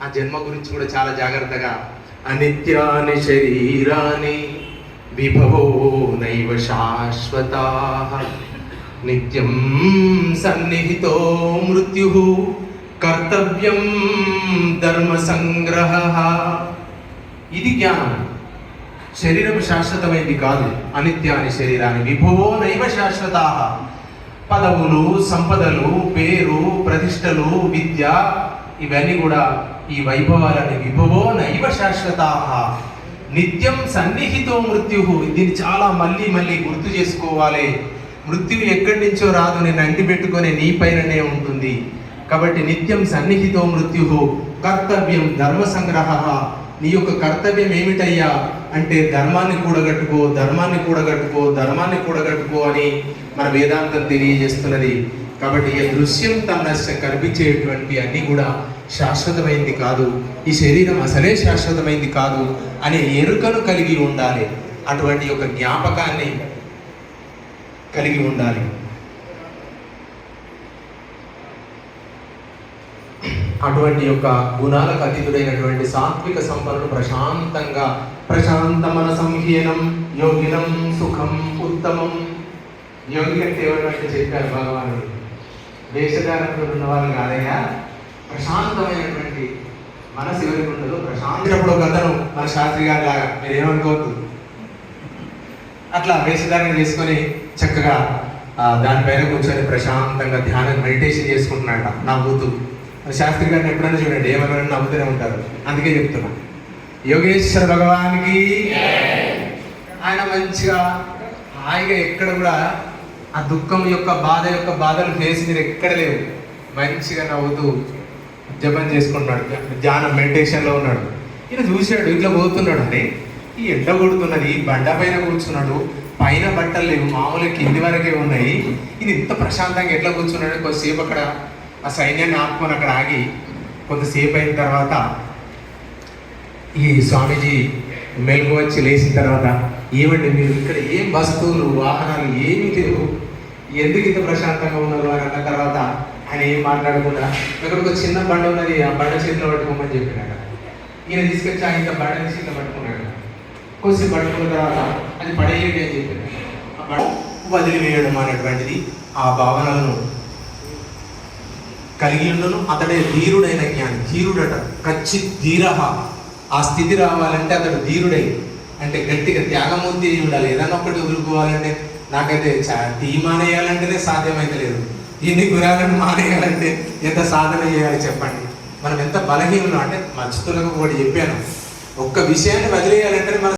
ఆ జన్మ గురించి కూడా చాలా జాగ్రత్తగా అనిత్యాని శరీరాని విభవో నైవ శాశ్వతాః నిత్యం సన్నిహితో మృత్యుః కర్తవ్యం ధర్మ సంగ్రహః. ఇది జ్ఞానం. శరీరం శాశ్వతమైంది కాదు. అనిత్యాని శరీరాన్ని విభవో నైవ శాశ్వతాః. పదవులు, సంపదలు, పేరు, ప్రతిష్టలు, విద్య, ఇవన్నీ కూడా ఈ వైభవాలని విభవో నైవ శాశ్వతాః నిత్యం సన్నిహితో మృత్యు. దీన్ని చాలా మళ్ళీ మళ్ళీ గుర్తు చేసుకోవాలి. మృత్యువు ఎక్కడి నుంచో రాదు, నేను అంటి పెట్టుకొని నీ పైననే ఉంటుంది. కాబట్టి నిత్యం సన్నిహితో మృత్యు కర్తవ్యం ధర్మ సంగ్రహ. నీ యొక్క కర్తవ్యం ఏమిటయ్యా అంటే ధర్మాన్ని కూడగట్టుకో, ధర్మాన్ని కూడగట్టుకో, ధర్మాన్ని కూడగట్టుకో అని మన వేదాంతం తెలియజేస్తున్నది. కాబట్టి ఈ దృశ్యం తనస్య కనిపించేటువంటి అన్నీ కూడా శాశ్వతమైంది కాదు, ఈ శరీరం అసలే శాశ్వతమైంది కాదు అనే ఎరుకను కలిగి ఉండాలి. అటువంటి ఒక జ్ఞాపకాన్ని కలిగి ఉండాలి. అటువంటి యొక్క గుణాలకు అతీతుడైనటువంటి సాత్విక సంపన్నుడు ప్రశాంత మన సంహీనం యోగినం సుఖం ఉత్తమం. యోగి అంటే ఎవరంటే చెప్పారు భగవానుడు, వేషధారంలో ఉన్న వాళ్ళు కాదయ్యా, ప్రశాంతమైనటువంటి మనసు ఎవరికి ఉండదు. ప్రశాంతప్పుడు ఒక అతను మన శాస్త్రి గారి లాగా, మీరు ఏమనుకోవద్దు, అట్లా వేషధారణ చేసుకొని చక్కగా దానిపైన కూర్చొని ప్రశాంతంగా ధ్యానం మెడిటేషన్ చేసుకుంటున్నాడ నవ్వుతూ. శాస్త్రి గారిని ఎప్పుడైనా చూడండి, ఏమైనా నవ్వుతూనే ఉంటారు. అందుకే చెప్తున్నా, యోగేశ్వర భగవానికి ఆయన మంచిగా హాయిగా ఎక్కడ కూడా ఆ దుఃఖం యొక్క బాధలు ఫేస్ మీరు ఎక్కడ లేవు. మంచిగా నవ్వుతూ జపం చేసుకుంటున్నాడు, ధ్యానం మెడిటేషన్లో ఉన్నాడు. ఈయన చూశాడు, ఇట్లా పోతున్నాడు అంటే ఈ ఎండ కొడుతున్నది, బండ పైన కూర్చున్నాడు, పైన బట్టలు లేవు, మామూలుగా కింది వరకే ఉన్నాయి. ఇది ఇంత ప్రశాంతంగా ఎట్లా కూర్చున్నాడు. కొద్దిసేపు అక్కడ ఆ సైన్యాన్ని ఆపుకొని అక్కడ ఆగి కొంతసేపు అయిన తర్వాత ఈ స్వామీజీ మెలకు వచ్చి లేచిన తర్వాత, ఏమండి మీరు ఇక్కడ ఏం వస్తువులు వాహనాలు ఏమీ లేవు, ఎందుకు ఇంత ప్రశాంతంగా ఉన్నారు అని అన్న తర్వాత ఆయన ఏం మాట్లాడకుండా ఇక్కడ ఒక చిన్న బండ ఉన్నది, ఆ బండ చేతిలో పట్టుకోమని చెప్పినాడు. ఈయన తీసుకొచ్చి ఆయన ఇంత బండ తీసి ఇట్లా పట్టుకున్నాడు. కొద్దిసేపు పట్టుకున్న తర్వాత అది పడేయండి అని చెప్పాడు. ఆ బండ వదిలివేయడం అనేటువంటిది ఆ భావనలను కలిగి ఉండను. అతడే ధీరుడైన జ్ఞాని. ధీరుడట ధీరహ. ఆ స్థితి రావాలంటే అతడు ధీరుడై, అంటే గట్టిగా త్యాగమూర్తి ఉండాలి. ఏదన్నా ఒకటి వదులుకోవాలంటే, నాకైతే టీ మానేయాలంటేనే సాధ్యమైతే లేదు, ఇన్ని గురాలను మానేయాలంటే ఎంత సాధన చేయాలి చెప్పండి. మనం ఎంత బలహీనం అంటే మచ్చుతులకు ఒకటి చెప్పాను, ఒక్క విషయాన్ని వదిలేయాలంటే మన